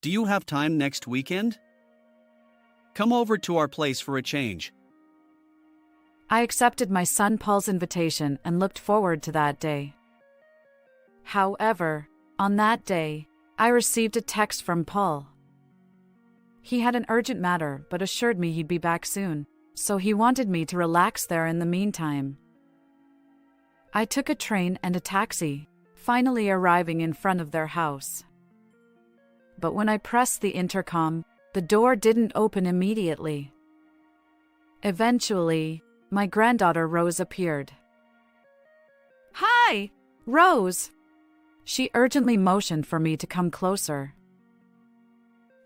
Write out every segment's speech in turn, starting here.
Do you have time next weekend? Come over to our place for a change. I accepted my son Paul's invitation and looked forward to that day. However, on that day, I received a text from Paul. He had an urgent matter but assured me he'd be back soon, so he wanted me to relax there in the meantime. I took a train and a taxi, finally arriving in front of their house. But when I pressed the intercom, the door didn't open immediately. Eventually, my granddaughter Rose appeared. "Hi, Rose!" She urgently motioned for me to come closer.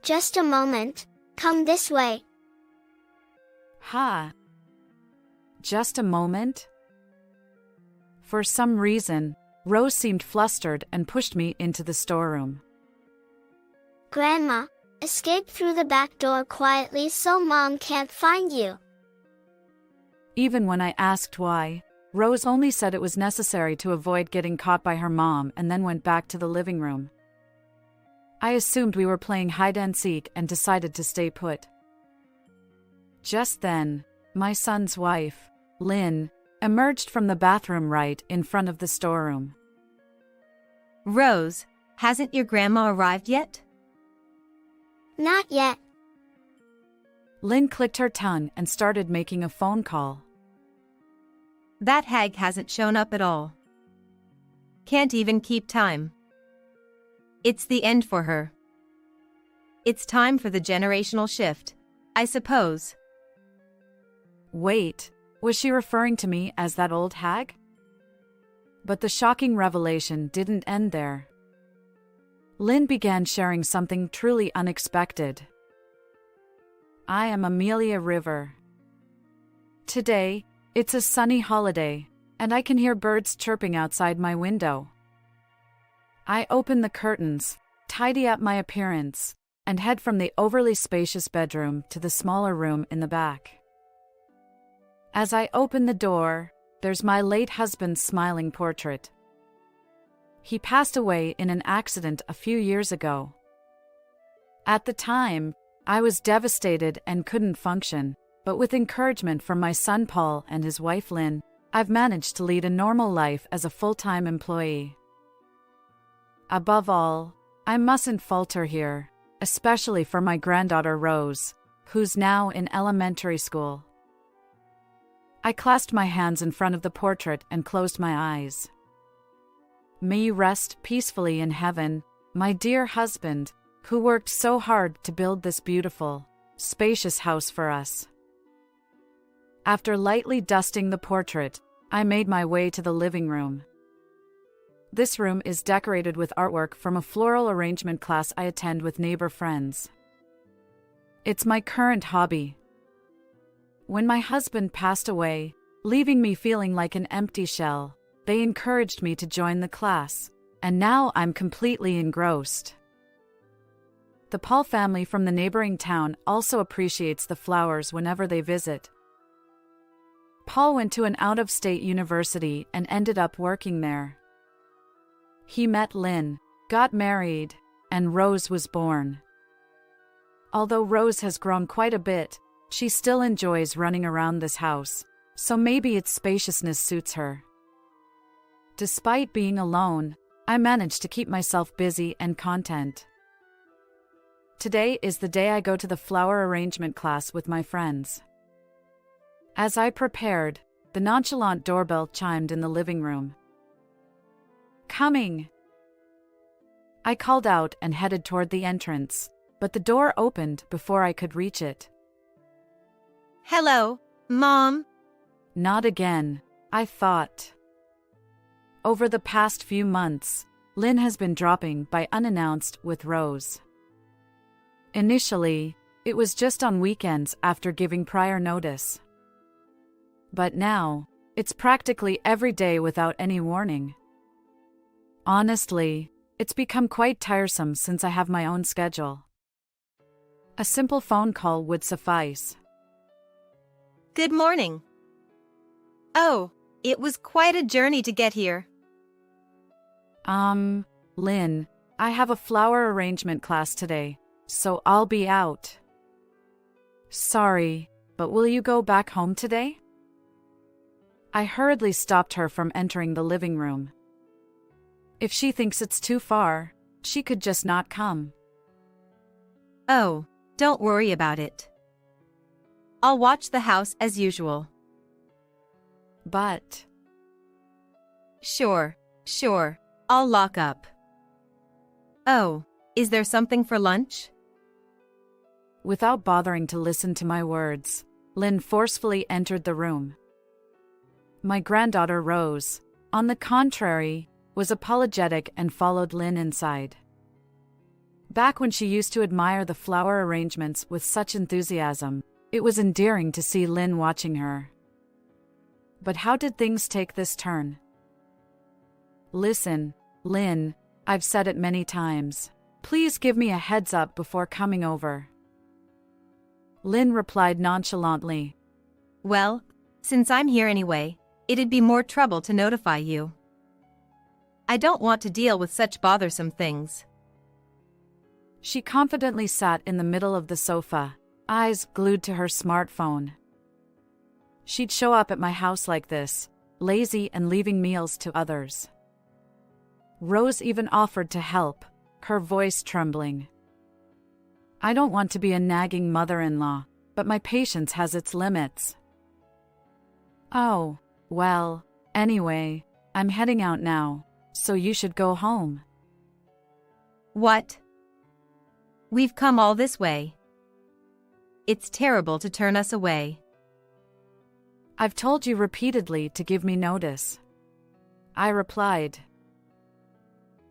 Just a moment, come this way. Ha! Just a moment? For some reason, Rose seemed flustered and pushed me into the storeroom. Grandma, escape through the back door quietly so Mom can't find you. Even when I asked why, Rose only said it was necessary to avoid getting caught by her mom and then went back to the living room. I assumed we were playing hide-and-seek and decided to stay put. Just then, my son's wife, Lynn, emerged from the bathroom right in front of the storeroom. Rose, hasn't your grandma arrived yet? Not yet. Lynn clicked her tongue and started making a phone call. That hag hasn't shown up at all. Can't even keep time. It's the end for her. It's time for the generational shift, I suppose. Wait, was she referring to me as that old hag? But the shocking revelation didn't end there. Lynn began sharing something truly unexpected. I am Amelia River. Today, it's a sunny holiday, and I can hear birds chirping outside my window. I open the curtains, tidy up my appearance, and head from the overly spacious bedroom to the smaller room in the back. As I open the door, there's my late husband's smiling portrait. He passed away in an accident a few years ago. At the time, I was devastated and couldn't function, but with encouragement from my son Paul and his wife Lynn, I've managed to lead a normal life as a full-time employee. Above all, I mustn't falter here, especially for my granddaughter Rose, who's now in elementary school. I clasped my hands in front of the portrait and closed my eyes. May you rest peacefully in heaven, my dear husband, who worked so hard to build this beautiful, spacious house for us. After lightly dusting the portrait, I made my way to the living room. This room is decorated with artwork from a floral arrangement class I attend with neighbor friends. It's my current hobby. When my husband passed away, leaving me feeling like an empty shell, they encouraged me to join the class, and now I'm completely engrossed. The Paul family from the neighboring town also appreciates the flowers whenever they visit. Paul went to an out-of-state university and ended up working there. He met Lynn, got married, and Rose was born. Although Rose has grown quite a bit, she still enjoys running around this house, so maybe its spaciousness suits her. Despite being alone, I managed to keep myself busy and content. Today is the day I go to the flower arrangement class with my friends. As I prepared, the nonchalant doorbell chimed in the living room. Coming! I called out and headed toward the entrance, but the door opened before I could reach it. Hello, Mom. Not again, I thought. Over the past few months, Lynn has been dropping by unannounced with Rose. Initially, it was just on weekends after giving prior notice. But now, it's practically every day without any warning. Honestly, it's become quite tiresome since I have my own schedule. A simple phone call would suffice. Good morning. Oh, it was quite a journey to get here. Lynn, I have a flower arrangement class today, so I'll be out. Sorry, but will you go back home today? I hurriedly stopped her from entering the living room. If she thinks it's too far, she could just not come. Oh, don't worry about it. I'll watch the house as usual. But... Sure, I'll lock up. Oh, is there something for lunch? Without bothering to listen to my words, Lynn forcefully entered the room. My granddaughter Rose, on the contrary, was apologetic and followed Lynn inside. Back when she used to admire the flower arrangements with such enthusiasm, it was endearing to see Lynn watching her. But how did things take this turn? Listen, Lynn, I've said it many times. Please give me a heads up before coming over. Lynn replied nonchalantly. Well, since I'm here anyway, it'd be more trouble to notify you. I don't want to deal with such bothersome things. She confidently sat in the middle of the sofa, eyes glued to her smartphone. She'd show up at my house like this, lazy and leaving meals to others. Rose even offered to help, her voice trembling. I don't want to be a nagging mother-in-law, but my patience has its limits. Oh, well, anyway, I'm heading out now, so you should go home. What? We've come all this way. It's terrible to turn us away. I've told you repeatedly to give me notice. I replied.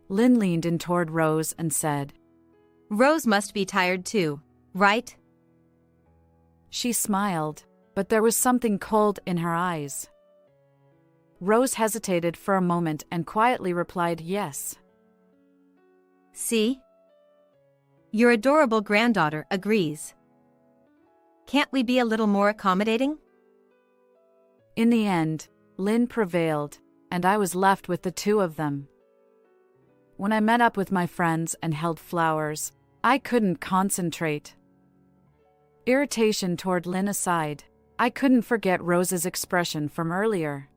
Lynn leaned in toward Rose and said, Rose must be tired too, right? She smiled, but there was something cold in her eyes. Rose hesitated for a moment and quietly replied yes. See? Your adorable granddaughter agrees. Can't we be a little more accommodating? In the end, Lynn prevailed, and I was left with the two of them. When I met up with my friends and held flowers, I couldn't concentrate. Irritation toward Lynn aside, I couldn't forget Rose's expression from earlier.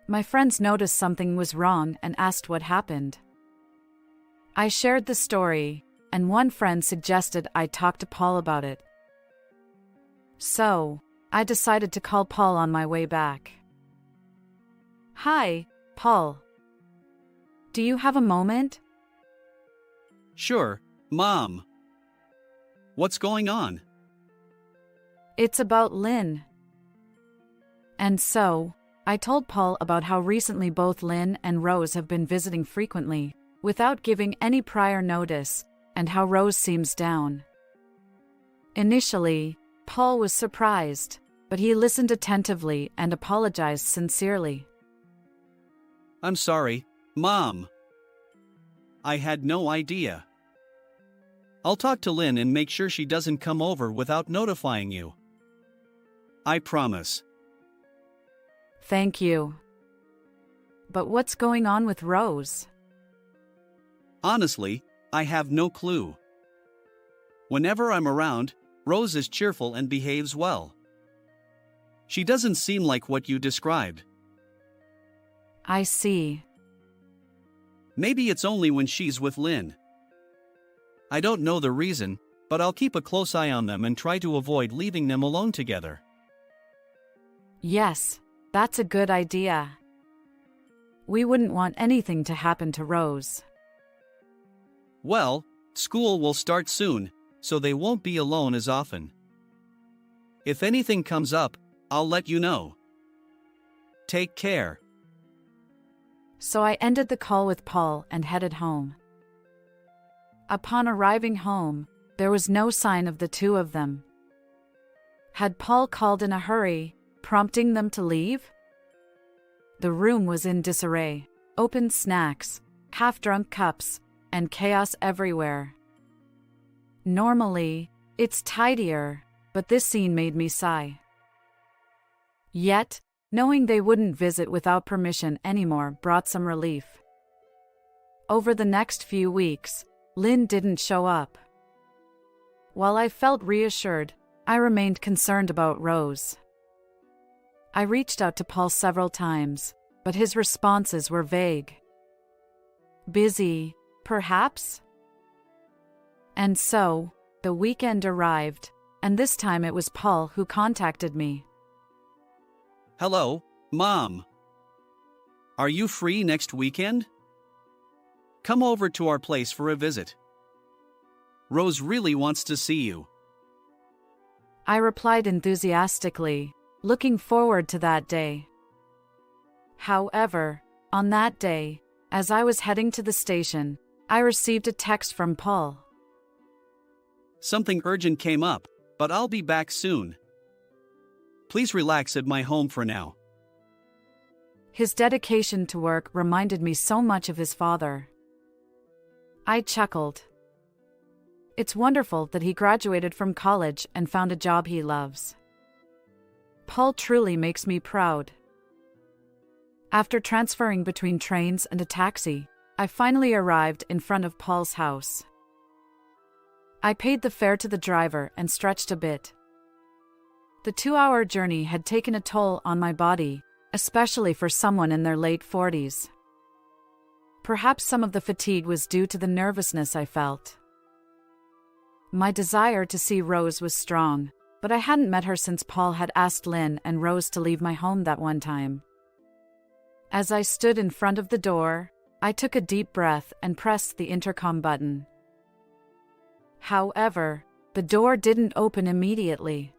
My friends noticed something was wrong and asked what happened. I shared the story, and one friend suggested I talk to Paul about it. So, I decided to call Paul on my way back. Hi, Paul. Do you have a moment? Sure, Mom. What's going on? It's about Lynn. And so, I told Paul about how recently both Lynn and Rose have been visiting frequently, without giving any prior notice, and how Rose seems down. Initially, Paul was surprised, but he listened attentively and apologized sincerely. I'm sorry, Mom. I had no idea. I'll talk to Lynn and make sure she doesn't come over without notifying you. I promise. Thank you. But what's going on with Rose? Honestly, I have no clue. Whenever I'm around, Rose is cheerful and behaves well. She doesn't seem like what you described. I see. Maybe it's only when she's with Lynn. I don't know the reason, but I'll keep a close eye on them and try to avoid leaving them alone together. Yes, that's a good idea. We wouldn't want anything to happen to Rose. Well, school will start soon, so they won't be alone as often. If anything comes up, I'll let you know. Take care. So I ended the call with Paul and headed home. Upon arriving home, there was no sign of the two of them. Had Paul called in a hurry, prompting them to leave? The room was in disarray, open snacks, half-drunk cups, and chaos everywhere. Normally, it's tidier, but this scene made me sigh. Yet, knowing they wouldn't visit without permission anymore brought some relief. Over the next few weeks, Lynn didn't show up. While I felt reassured, I remained concerned about Rose. I reached out to Paul several times, but his responses were vague. Busy, perhaps? And so, the weekend arrived, and this time it was Paul who contacted me. Hello, Mom. Are you free next weekend? Come over to our place for a visit. Rose really wants to see you. I replied enthusiastically, looking forward to that day. However, on that day, as I was heading to the station, I received a text from Paul. Something urgent came up, but I'll be back soon. Please relax at my home for now. His dedication to work reminded me so much of his father. I chuckled. It's wonderful that he graduated from college and found a job he loves. Paul truly makes me proud. After transferring between trains and a taxi, I finally arrived in front of Paul's house. I paid the fare to the driver and stretched a bit. The 2-hour journey had taken a toll on my body, especially for someone in their late 40s. Perhaps some of the fatigue was due to the nervousness I felt. My desire to see Rose was strong, but I hadn't met her since Paul had asked Lynn and Rose to leave my home that one time. As I stood in front of the door, I took a deep breath and pressed the intercom button. However, the door didn't open immediately.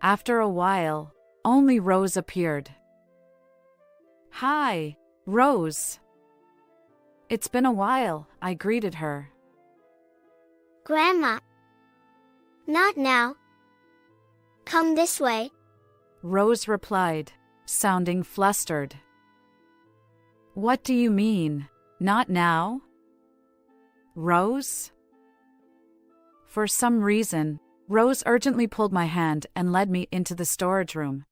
After a while, only Rose appeared. "Hi, Rose." "It's been a while," I greeted her. Grandma. Not now. Come this way. Rose replied, sounding flustered. "What do you mean, not now?" "Rose?" For some reason, Rose urgently pulled my hand and led me into the storage room.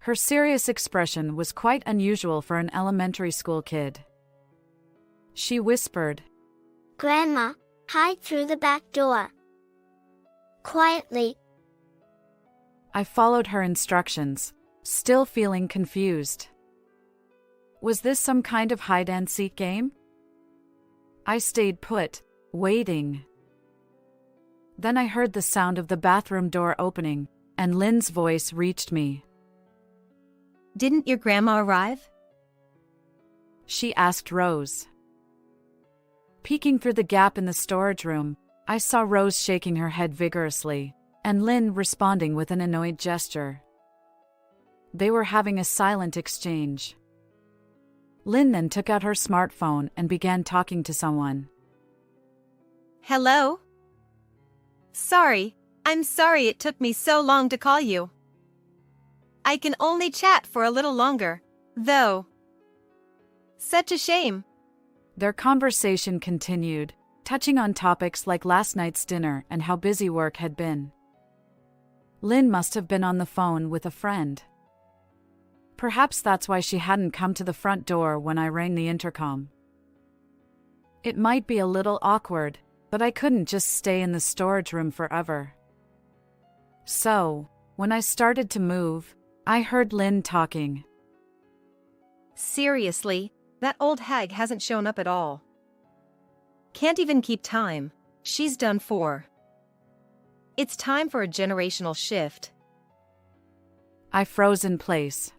Her serious expression was quite unusual for an elementary school kid. She whispered, Grandma, hide through the back door. Quietly. I followed her instructions, still feeling confused. Was this some kind of hide-and-seek game? I stayed put, waiting. Then I heard the sound of the bathroom door opening, and Lynn's voice reached me. Didn't your grandma arrive? She asked Rose. Peeking through the gap in the storage room, I saw Rose shaking her head vigorously, and Lynn responding with an annoyed gesture. They were having a silent exchange. Lynn then took out her smartphone and began talking to someone. Hello? I'm sorry it took me so long to call you. I can only chat for a little longer, though. Such a shame. Their conversation continued, touching on topics like last night's dinner and how busy work had been. Lynn must have been on the phone with a friend. Perhaps that's why she hadn't come to the front door when I rang the intercom. It might be a little awkward, but I couldn't just stay in the storage room forever. So, when I started to move, I heard Lynn talking. Seriously, that old hag hasn't shown up at all. Can't even keep time. She's done for. It's time for a generational shift. I froze in place.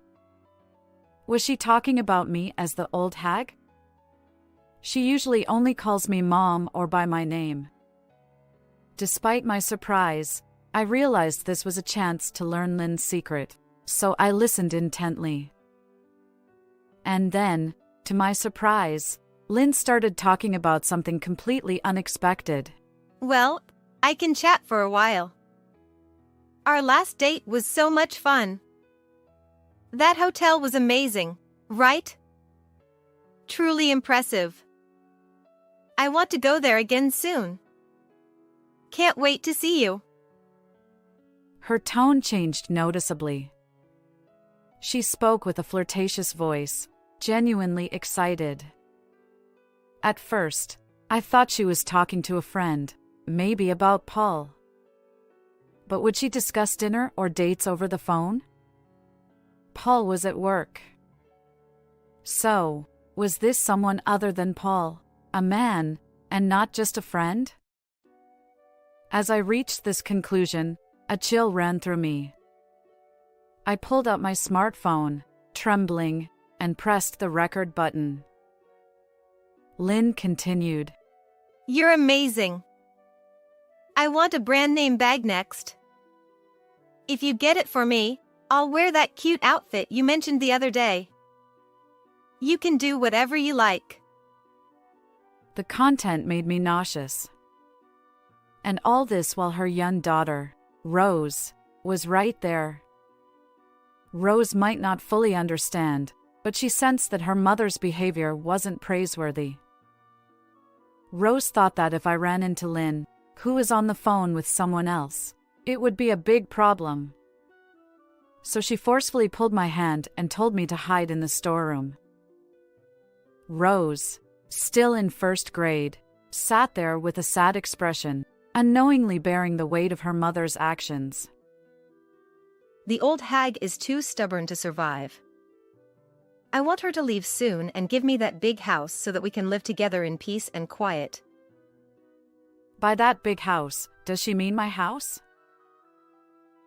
Was she talking about me as the old hag? She usually only calls me Mom or by my name. Despite my surprise, I realized this was a chance to learn Lynn's secret, so I listened intently. And then, to my surprise, Lynn started talking about something completely unexpected. Well, I can chat for a while. Our last date was so much fun. That hotel was amazing, right? Truly impressive. I want to go there again soon. Can't wait to see you. Her tone changed noticeably. She spoke with a flirtatious voice, genuinely excited. At first, I thought she was talking to a friend, maybe about Paul. But would she discuss dinner or dates over the phone? Paul was at work. So, was this someone other than Paul, a man, and not just a friend? As I reached this conclusion, a chill ran through me. I pulled out my smartphone, trembling, and pressed the record button. Lynn continued. You're amazing. I want a brand name bag next. If you get it for me, I'll wear that cute outfit you mentioned the other day. You can do whatever you like. The content made me nauseous. And all this while her young daughter, Rose, was right there. Rose might not fully understand, but she sensed that her mother's behavior wasn't praiseworthy. Rose thought that if I ran into Lynn, who was on the phone with someone else, it would be a big problem. So she forcefully pulled my hand and told me to hide in the storeroom. Rose, still in first grade, sat there with a sad expression, unknowingly bearing the weight of her mother's actions. The old hag is too stubborn to survive. I want her to leave soon and give me that big house so that we can live together in peace and quiet. By that big house, does she mean my house?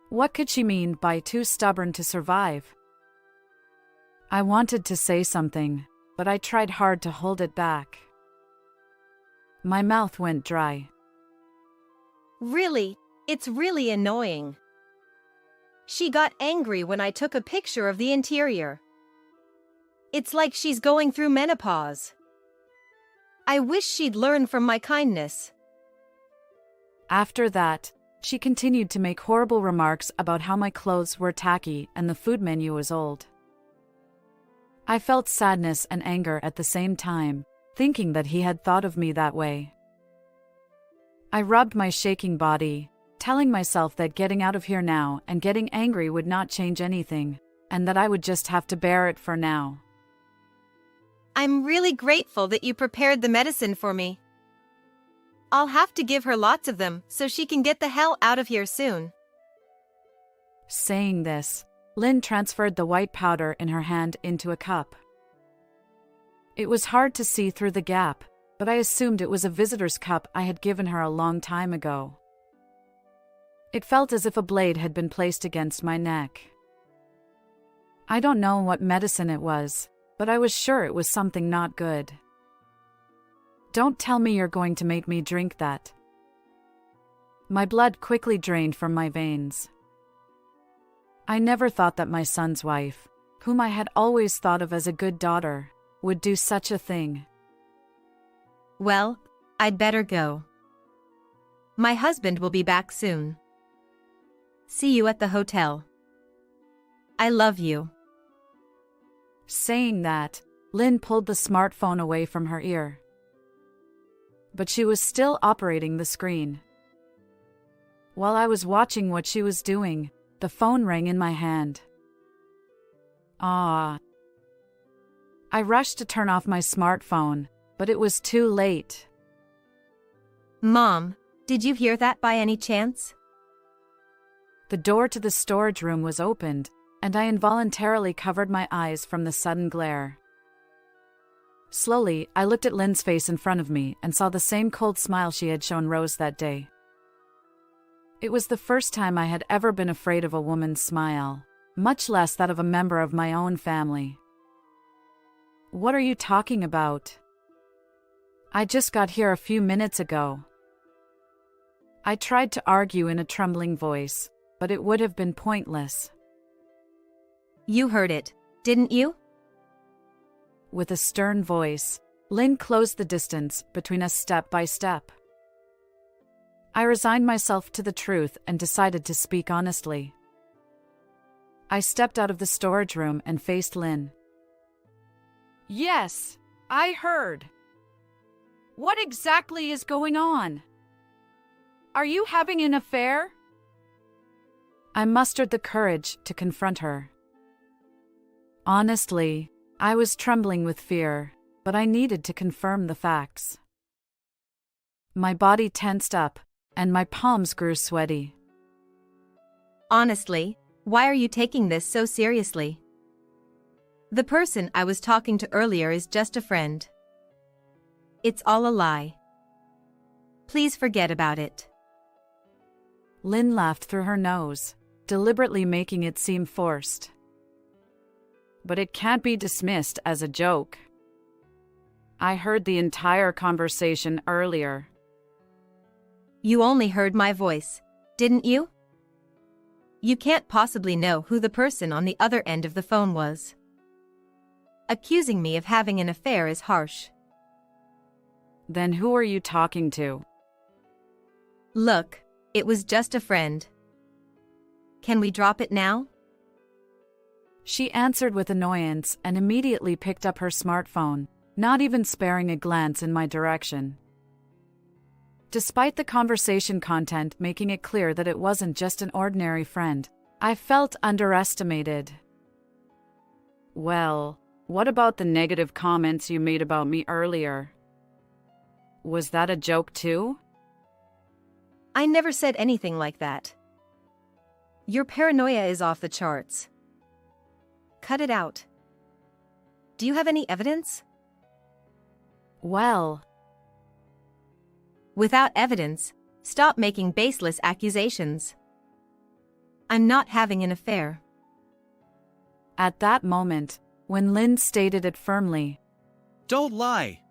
What could she mean by too stubborn to survive? I wanted to say something, but I tried hard to hold it back. My mouth went dry. Really, it's really annoying. She got angry when I took a picture of the interior. It's like she's going through menopause. I wish she'd learn from my kindness. After that, she continued to make horrible remarks about how my clothes were tacky and the food menu was old. I felt sadness and anger at the same time, thinking that he had thought of me that way. I rubbed my shaking body, telling myself that getting out of here now and getting angry would not change anything, and that I would just have to bear it for now. I'm really grateful that you prepared the medicine for me. I'll have to give her lots of them so she can get the hell out of here soon. Saying this, Lynn transferred the white powder in her hand into a cup. It was hard to see through the gap, but I assumed it was a visitor's cup I had given her a long time ago. It felt as if a blade had been placed against my neck. I don't know what medicine it was, but I was sure it was something not good. Don't tell me you're going to make me drink that. My blood quickly drained from my veins. I never thought that my son's wife, whom I had always thought of as a good daughter, would do such a thing. Well, I'd better go. My husband will be back soon. See you at the hotel. I love you. Saying that, Lynn pulled the smartphone away from her ear. But she was still operating the screen. While I was watching what she was doing, the phone rang in my hand. Ah. I rushed to turn off my smartphone, but it was too late. Mom, did you hear that by any chance? The door to the storage room was opened, and I involuntarily covered my eyes from the sudden glare. Slowly, I looked at Lynn's face in front of me and saw the same cold smile she had shown Rose that day. It was the first time I had ever been afraid of a woman's smile, much less that of a member of my own family. What are you talking about? I just got here a few minutes ago. I tried to argue in a trembling voice, but it would have been pointless. You heard it, didn't you? With a stern voice, Lynn closed the distance between us step by step. I resigned myself to the truth and decided to speak honestly. I stepped out of the storage room and faced Lynn. Yes, I heard. What exactly is going on? Are you having an affair? I mustered the courage to confront her. Honestly, I was trembling with fear, but I needed to confirm the facts. My body tensed up, and my palms grew sweaty. Honestly, why are you taking this so seriously? The person I was talking to earlier is just a friend. It's all a lie. Please forget about it. Lynn laughed through her nose, deliberately making it seem forced. But it can't be dismissed as a joke. I heard the entire conversation earlier. You only heard my voice, didn't you? You can't possibly know who the person on the other end of the phone was. Accusing me of having an affair is harsh. Then who are you talking to? Look, it was just a friend. Can we drop it now? She answered with annoyance and immediately picked up her smartphone, not even sparing a glance in my direction. Despite the conversation content making it clear that it wasn't just an ordinary friend, I felt underestimated. Well, what about the negative comments you made about me earlier? Was that a joke too? I never said anything like that. Your paranoia is off the charts. Cut it out. Do you have any evidence? Well, without evidence, stop making baseless accusations. I'm not having an affair. At that moment, when Lynn stated it firmly, Don't lie.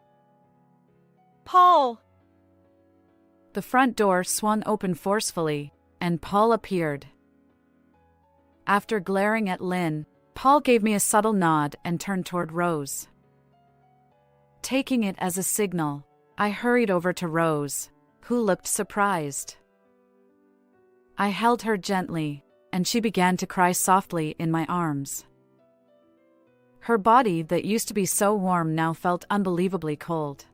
Paul! the front door swung open forcefully, and Paul appeared. After glaring at Lynn, Paul gave me a subtle nod and turned toward Rose. Taking it as a signal, I hurried over to Rose, who looked surprised. I held her gently, and she began to cry softly in my arms. Her body that used to be so warm now felt unbelievably cold.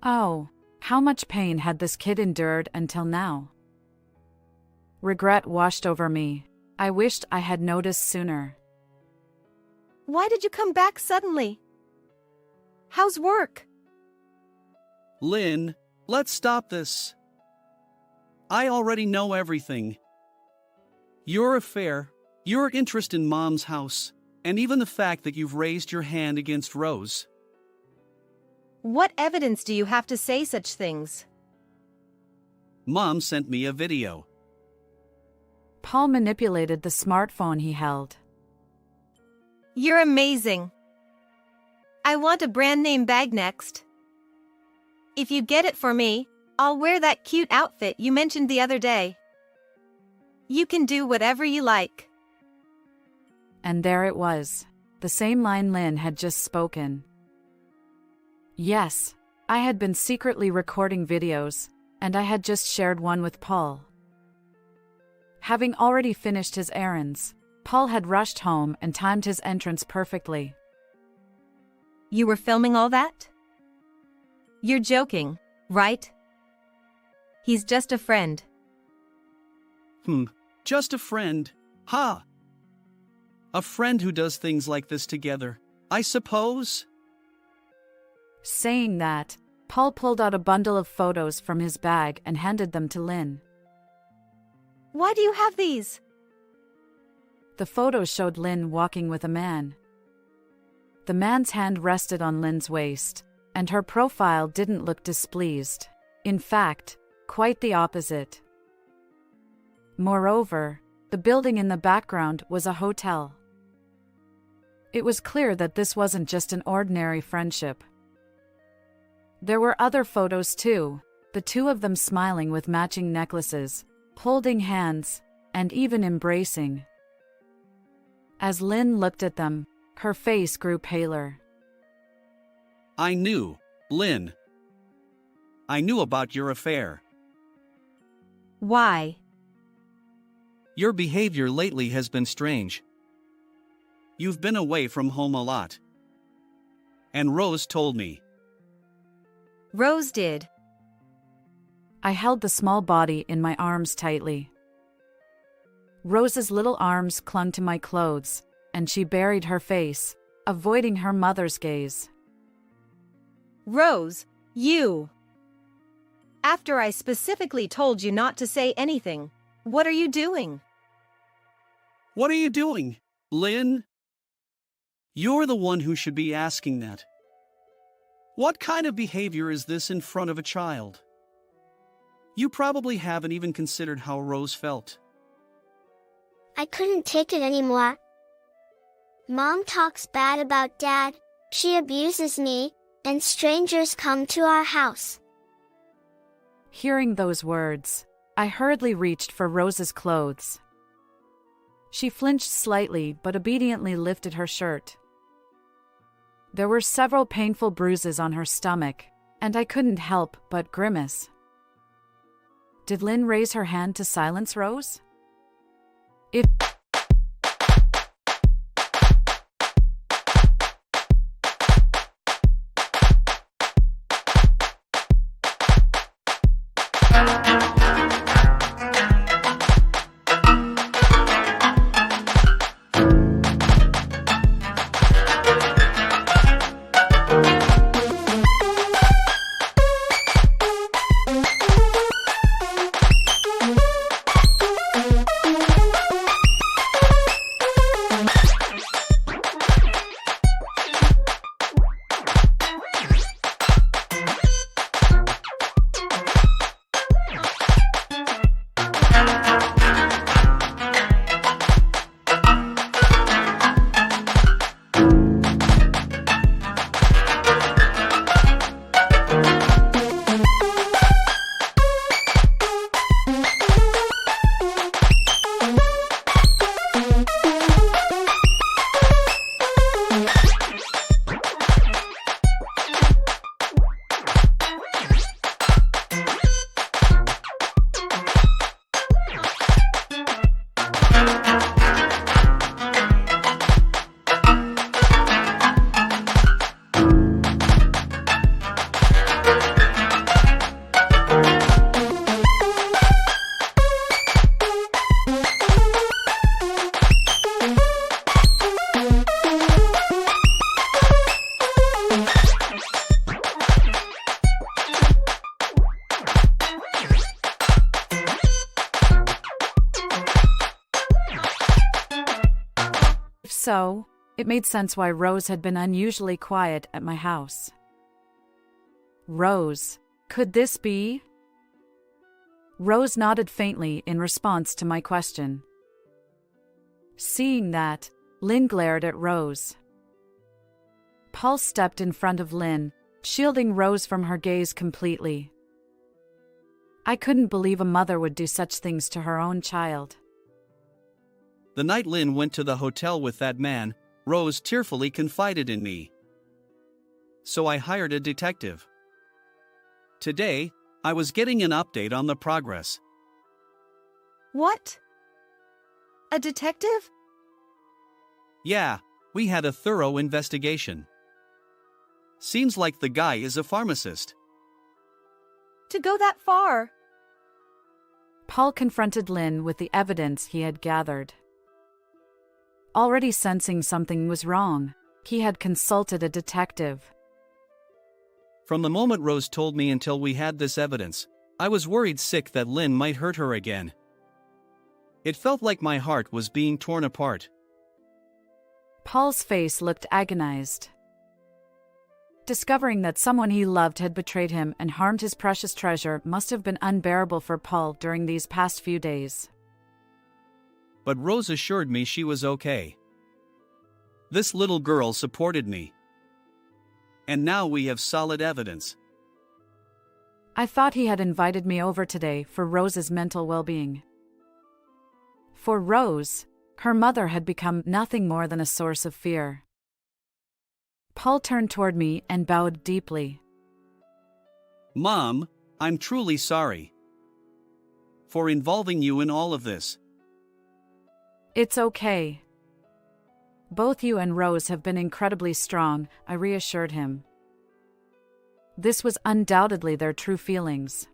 Oh, how much pain had this kid endured until now? Regret washed over me. I wished I had noticed sooner. Why did you come back suddenly? How's work? Lynn, let's stop this. I already know everything. Your affair, your interest in Mom's house, and even the fact that you've raised your hand against Rose. What evidence do you have to say such things? Mom sent me a video. Paul manipulated the smartphone he held. You're amazing. I want a brand name bag next. If you get it for me, I'll wear that cute outfit you mentioned the other day. You can do whatever you like. And there it was, the same line Lynn had just spoken. Yes, I had been secretly recording videos, and I had just shared one with Paul. Having already finished his errands, Paul had rushed home and timed his entrance perfectly. You were filming all that? You're joking, right? He's just a friend. Just a friend. Ha! A friend who does things like this together, I suppose? Saying that, Paul pulled out a bundle of photos from his bag and handed them to Lynn. Why do you have these? The photos showed Lynn walking with a man. The man's hand rested on Lynn's waist, and her profile didn't look displeased. In fact, quite the opposite. Moreover, the building in the background was a hotel. It was clear that this wasn't just an ordinary friendship. There were other photos too, the two of them smiling with matching necklaces, holding hands, and even embracing. As Lynn looked at them, her face grew paler. I knew, Lynn. I knew about your affair. Why? Your behavior lately has been strange. You've been away from home a lot. And Rose told me. Rose did. I held the small body in my arms tightly. Rose's little arms clung to my clothes, and she buried her face, avoiding her mother's gaze. Rose, you! After I specifically told you not to say anything, what are you doing? What are you doing, Lynn? You're the one who should be asking that. What kind of behavior is this in front of a child? You probably haven't even considered how Rose felt. I couldn't take it anymore. Mom talks bad about Dad, she abuses me, and strangers come to our house. Hearing those words, I hurriedly reached for Rose's clothes. She flinched slightly but obediently lifted her shirt. There were several painful bruises on her stomach, and I couldn't help but grimace. Did Lynn raise her hand to silence Rose? If so, it made sense why Rose had been unusually quiet at my house. Rose, could this be? Rose nodded faintly in response to my question. Seeing that, Lynn glared at Rose. Paul stepped in front of Lynn, shielding Rose from her gaze completely. I couldn't believe a mother would do such things to her own child. The night Lynn went to the hotel with that man, Rose tearfully confided in me. So I hired a detective. Today, I was getting an update on the progress. What? A detective? Yeah, we had a thorough investigation. Seems like the guy is a pharmacist. To go that far? Paul confronted Lynn with the evidence he had gathered. Already sensing something was wrong, he had consulted a detective. From the moment Rose told me until we had this evidence, I was worried sick that Lynn might hurt her again. It felt like my heart was being torn apart. Paul's face looked agonized. Discovering that someone he loved had betrayed him and harmed his precious treasure must have been unbearable for Paul during these past few days. But Rose assured me she was okay. This little girl supported me. And now we have solid evidence. I thought he had invited me over today for Rose's mental well-being. For Rose, her mother had become nothing more than a source of fear. Paul turned toward me and bowed deeply. Mom, I'm truly sorry for involving you in all of this. It's okay. Both you and Rose have been incredibly strong, I reassured him. This was undoubtedly their true feelings.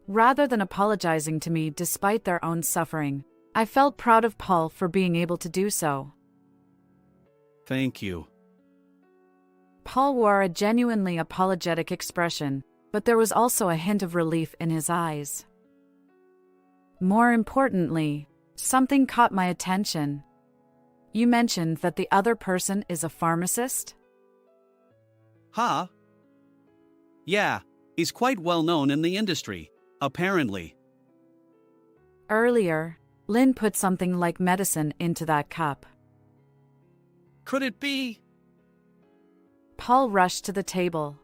Rather than apologizing to me despite their own suffering, I felt proud of Paul for being able to do so. Thank you. Paul wore a genuinely apologetic expression, but there was also a hint of relief in his eyes. More importantly, something caught my attention. You mentioned that the other person is a pharmacist? Huh? Yeah, he's quite well known in the industry, apparently. Earlier, Lynn put something like medicine into that cup. Could it be? Paul rushed to the table.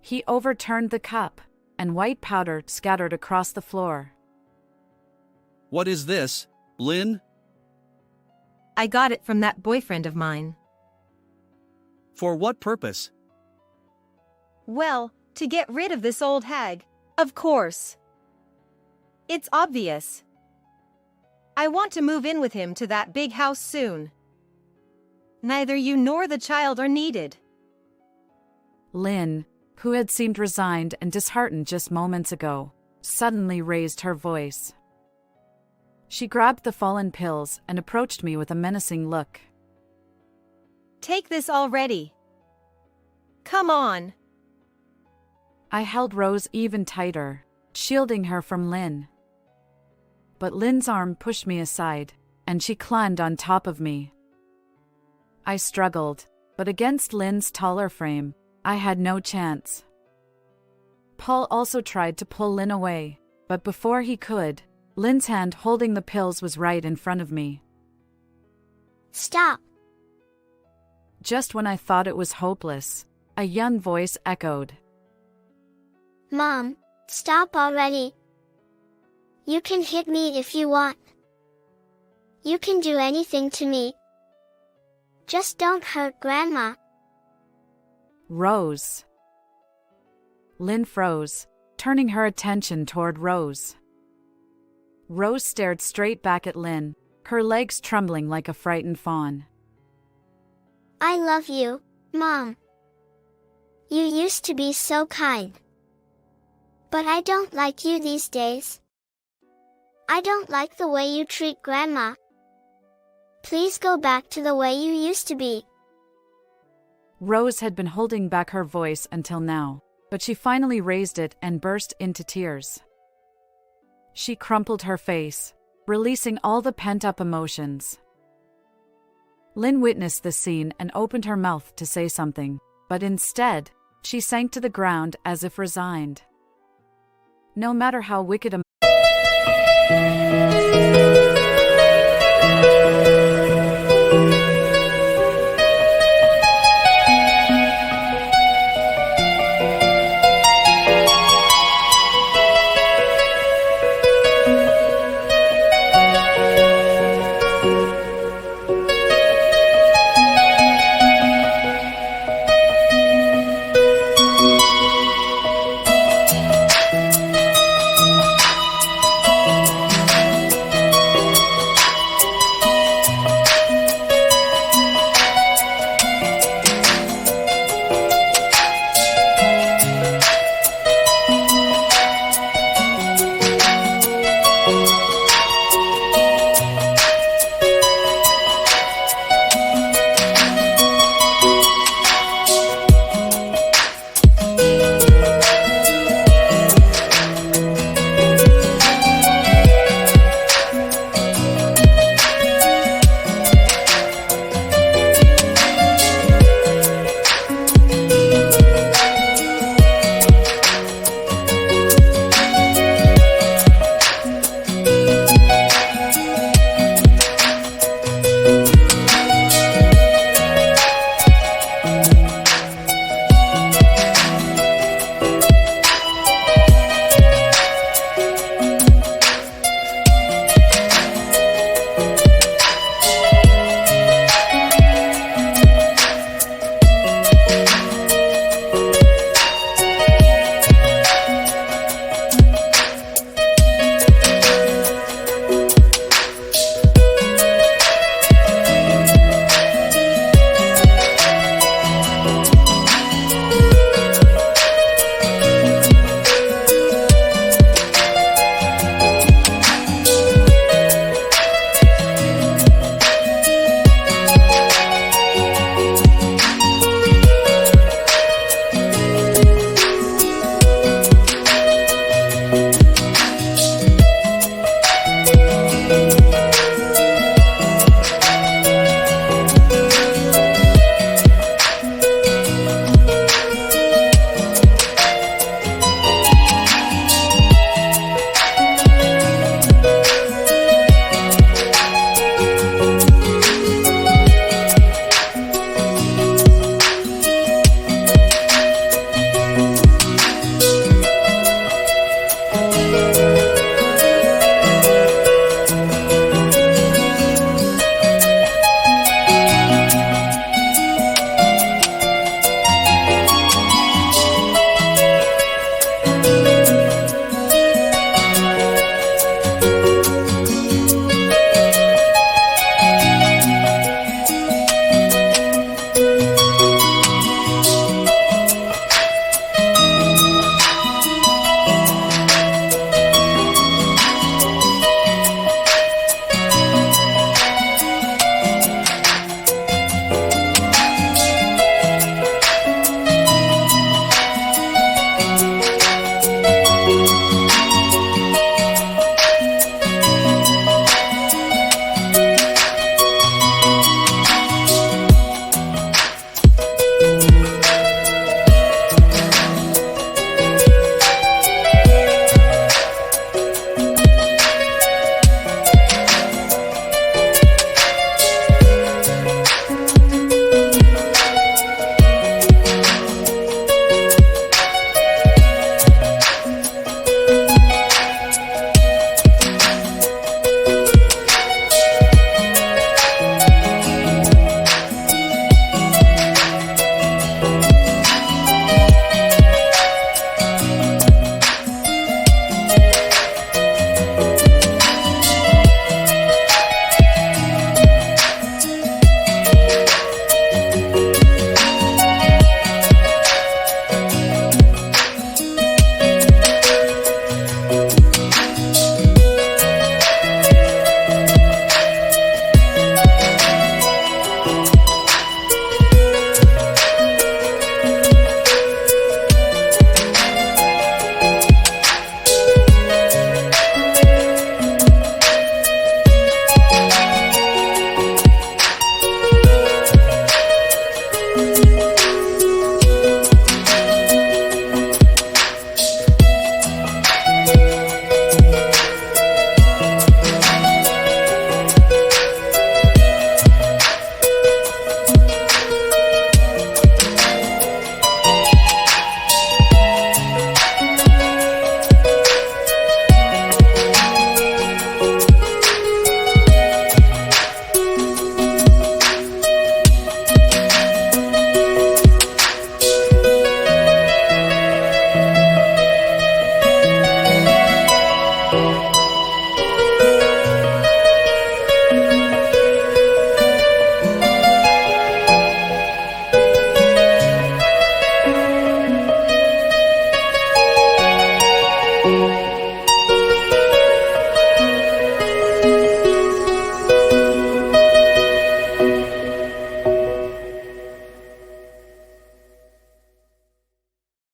He overturned the cup, and white powder scattered across the floor. What is this, Lynn? I got it from that boyfriend of mine. For what purpose? Well, to get rid of this old hag, of course. It's obvious. I want to move in with him to that big house soon. Neither you nor the child are needed. Lynn, who had seemed resigned and disheartened just moments ago, suddenly raised her voice. She grabbed the fallen pills and approached me with a menacing look. Take this already. Come on. I held Rose even tighter, shielding her from Lynn. But Lynn's arm pushed me aside, and she climbed on top of me. I struggled, but against Lynn's taller frame, I had no chance. Paul also tried to pull Lynn away, but before he could, Lynn's hand holding the pills was right in front of me. Stop! Just when I thought it was hopeless, a young voice echoed. Mom, stop already. You can hit me if you want. You can do anything to me. Just don't hurt Grandma. Rose. Lynn froze, turning her attention toward Rose. Rose stared straight back at Lynn, her legs trembling like a frightened fawn. I love you, Mom. You used to be so kind. But I don't like you these days. I don't like the way you treat Grandma. Please go back to the way you used to be. Rose had been holding back her voice until now, but she finally raised it and burst into tears. She crumpled her face, releasing all the pent-up emotions. Lynn witnessed the scene and opened her mouth to say something, but instead, she sank to the ground as if resigned. No matter how wicked a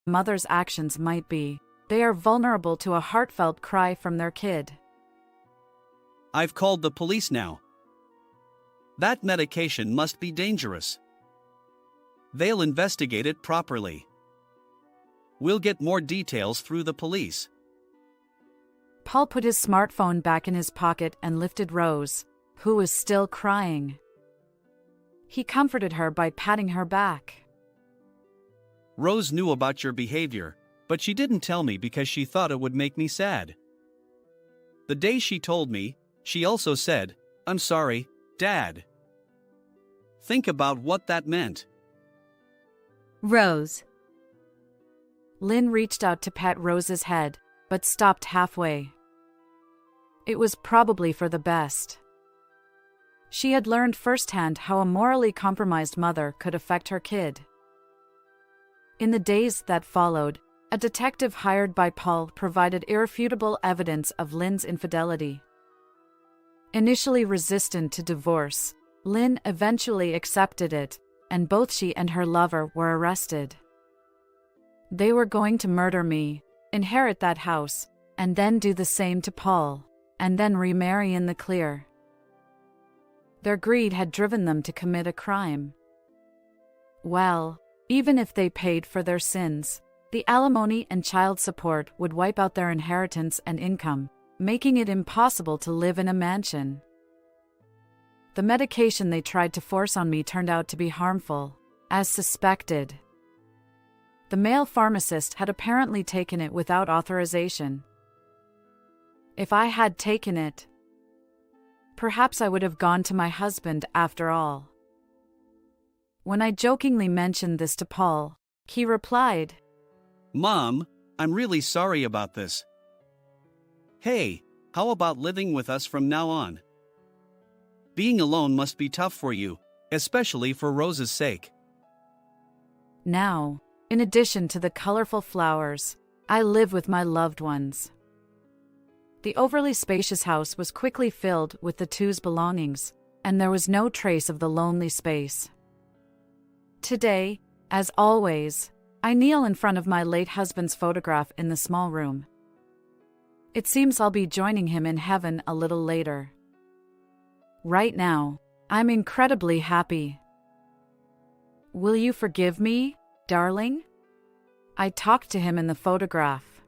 Mother's actions might be. They are vulnerable to a heartfelt cry from their kid. I've called the police now. That medication must be dangerous. They'll investigate it properly. We'll get more details through the police. Paul put his smartphone back in his pocket and lifted Rose, who was still crying. He comforted her by patting her back. Rose knew about your behavior, but she didn't tell me because she thought it would make me sad. The day she told me, she also said, "I'm sorry, Dad." Think about what that meant. Rose. Lynn reached out to pat Rose's head, but stopped halfway. It was probably for the best. She had learned firsthand how a morally compromised mother could affect her kid. In the days that followed, a detective hired by Paul provided irrefutable evidence of Lynn's infidelity. Initially resistant to divorce, Lynn eventually accepted it, and both she and her lover were arrested. They were going to murder me, inherit that house, and then do the same to Paul, and then remarry in the clear. Their greed had driven them to commit a crime. Well, even if they paid for their sins, the alimony and child support would wipe out their inheritance and income, making it impossible to live in a mansion. The medication they tried to force on me turned out to be harmful, as suspected. The male pharmacist had apparently taken it without authorization. If I had taken it, perhaps I would have gone to my husband after all. When I jokingly mentioned this to Paul, he replied, "Mom, I'm really sorry about this. Hey, how about living with us from now on? Being alone must be tough for you, especially for Rose's sake." Now, in addition to the colorful flowers, I live with my loved ones. The overly spacious house was quickly filled with the two's belongings, and there was no trace of the lonely space. Today, as always, I kneel in front of my late husband's photograph in the small room. It seems I'll be joining him in heaven a little later. Right now, I'm incredibly happy. Will you forgive me, darling? I talked to him in the photograph.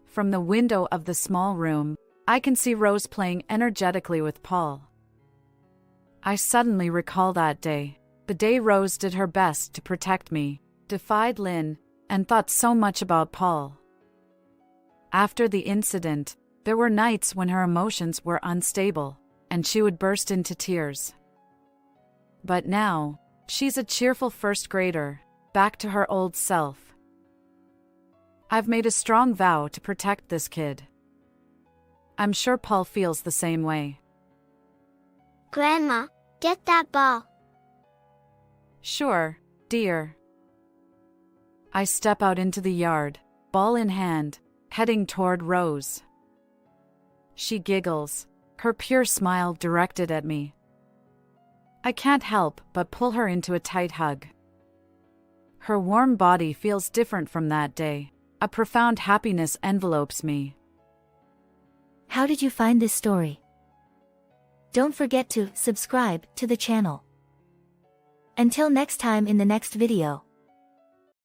From the window of the small room, I can see Rose playing energetically with Paul. I suddenly recall that day. The day Rose did her best to protect me, defied Lynn, and thought so much about Paul. After the incident, there were nights when her emotions were unstable, and she would burst into tears. But now, she's a cheerful first grader, back to her old self. I've made a strong vow to protect this kid. I'm sure Paul feels the same way. Grandma, get that ball. Sure, dear. I step out into the yard, ball in hand, heading toward Rose. She giggles, her pure smile directed at me. I can't help but pull her into a tight hug. Her warm body feels different from that day. A profound happiness envelopes me. How did you find this story? Don't forget to subscribe to the channel. Until next time in the next video.